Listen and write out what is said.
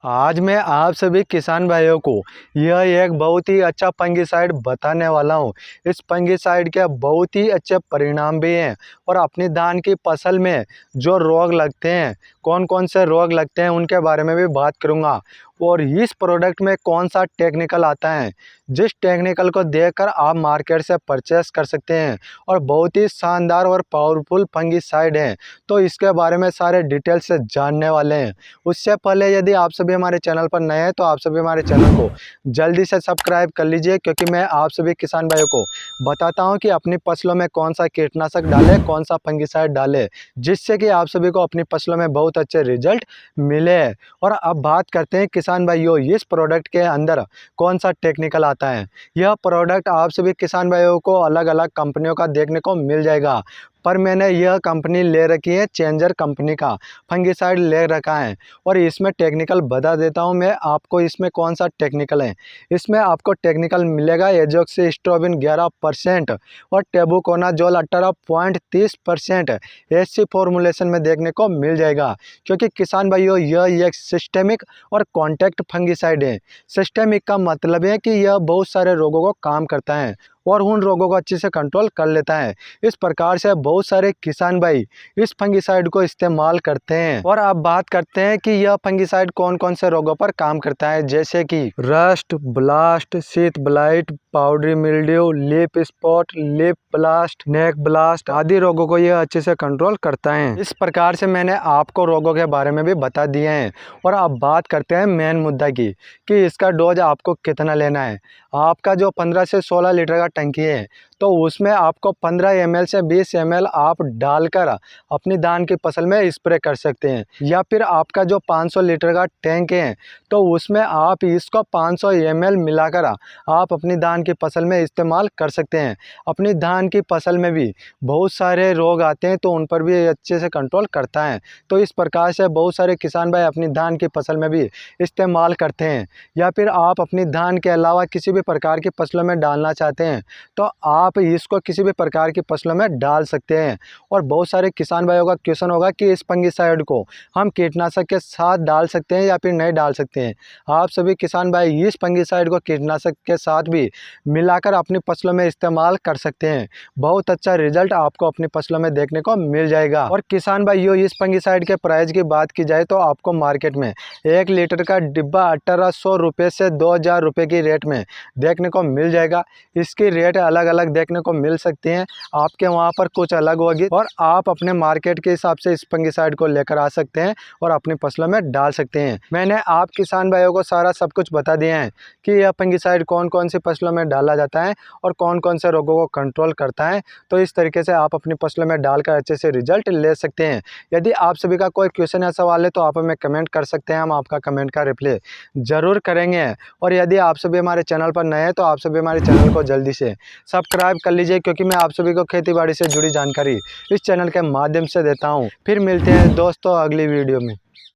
आज मैं आप सभी किसान भाइयों को यह एक बहुत ही अच्छा फंगिसाइड बताने वाला हूं। इस फंगिसाइड के बहुत ही अच्छे परिणाम भी हैं और अपनी धान की फसल में जो रोग लगते हैं, कौन कौन से रोग लगते हैं उनके बारे में भी बात करूंगा। और इस प्रोडक्ट में कौन सा टेक्निकल आता है, जिस टेक्निकल को देखकर आप मार्केट से परचेस कर सकते हैं और बहुत ही शानदार और पावरफुल फंगिसाइड है। तो इसके बारे में सारे डिटेल से जानने वाले हैं। उससे पहले यदि आप सभी हमारे चैनल पर नए हैं तो आप सभी हमारे चैनल को जल्दी से सब्सक्राइब कर लीजिए, क्योंकि मैं आप सभी किसान भाइयों को बताता हूं कि अपनी फसलों में कौन सा कीटनाशक डालें, कौन सा फंगिसाइड डालें, जिससे कि आप सभी को अपनी फसलों में बहुत अच्छे रिजल्ट मिले। और अब बात करते हैं किसान भाइयों, इस प्रोडक्ट के अंदर कौन सा टेक्निकल आता है। यह प्रोडक्ट आप सभी किसान भाइयों को अलग अलग कंपनियों का देखने को मिल जाएगा, पर मैंने यह कंपनी ले रखी है, चेंजर कंपनी का फंगिसाइड ले रखा है। और इसमें टेक्निकल बता देता हूं मैं आपको, इसमें कौन सा टेक्निकल है। इसमें आपको टेक्निकल मिलेगा एजोक्सिस्ट्रोबिन 11% और टेबुकोनाजोल 18.30% ऐसी फॉर्मुलेशन में देखने को मिल जाएगा। क्योंकि किसान भाइयों, यह एक सिस्टेमिक और कॉन्टैक्ट फंगिसाइड है। सिस्टेमिक का मतलब है कि यह बहुत सारे रोगों को काम करता है और उन रोगों को अच्छे से कंट्रोल कर लेता है। इस प्रकार से बहुत सारे किसान भाई इस फंगिसाइड को इस्तेमाल करते हैं। और अब बात करते हैं कि यह फंगिसाइड कौन कौन से रोगों पर काम करता है, जैसे कि rust, blast, sheath blight, powdery mildew, leaf spot, leaf blast, neck blast आदि रोगों को यह अच्छे से कंट्रोल करता है। इस प्रकार से मैंने आपको रोगों के बारे में भी बता दिए हैं। और अब बात करते हैं मेन मुद्दा की कि इसका डोज आपको कितना लेना है। आपका जो 15 से 16 लीटर का टंकी है, तो उसमें आपको 15 ml से 20 ml आप डालकर अपनी धान की फसल में स्प्रे कर सकते हैं। या फिर आपका जो 500 लीटर का टैंक है, तो उसमें आप इसको 500 ml मिलाकर आप अपनी धान की फसल में इस्तेमाल कर सकते हैं। अपनी धान की फसल में भी बहुत सारे रोग आते हैं, तो उन पर भी अच्छे से कंट्रोल करता है। तो इस प्रकार से बहुत सारे किसान भाई अपनी धान की फसल में भी इस्तेमाल करते हैं। या फिर आप अपनी धान के अलावा किसी भी प्रकार की फसलों में डालना चाहते हैं, तो आप इसको किसी भी प्रकार की फसलों में डाल सकते हैं। और बहुत सारे किसान भाइयों का क्वेश्चन होगा कि इस फंगिसाइड को हम कीटनाशक के साथ डाल सकते हैं या फिर नहीं डाल सकते हैं। आप सभी किसान भाई इस फंगिसाइड को कीटनाशक के साथ भी मिलाकर अपनी फसलों में इस्तेमाल कर सकते हैं। बहुत अच्छा रिजल्ट आपको अपनी फसलों में देखने को मिल जाएगा। और किसान भाइयों, इस फंगिसाइड के प्राइस की बात की जाए तो आपको मार्केट में 1 लीटर का डिब्बा 1800 रुपये से 2000 रुपये की रेट में देखने को मिल जाएगा। इसकी रेट अलग अलग देखने को मिल सकती हैं, आपके वहाँ पर कुछ अलग होगी और आप अपने मार्केट के हिसाब से इस फंगिसाइड को लेकर आ सकते हैं और अपनी फसलों में डाल सकते हैं। मैंने आप किसान भाइयों को सारा सब कुछ बता दिया है कि यह फंगिसाइड कौन कौन सी फसलों में डाला जाता है और कौन कौन से रोगों को कंट्रोल करता है। तो इस तरीके से आप अपनी फसलों में डालकर अच्छे से रिजल्ट ले सकते हैं। यदि आप सभी का कोई क्वेश्चन या सवाल है तो आप हमें कमेंट कर सकते हैं, हम आपका कमेंट का रिप्लाई ज़रूर करेंगे। और यदि आप सभी हमारे चैनल पर नए हैं तो आप सभी हमारे चैनल को जल्दी से सब्सक्राइब कर लीजिए, क्योंकि मैं आप सभी को खेतीबाड़ी से जुड़ी जानकारी इस चैनल के माध्यम से देता हूं। फिर मिलते हैं दोस्तों अगली वीडियो में।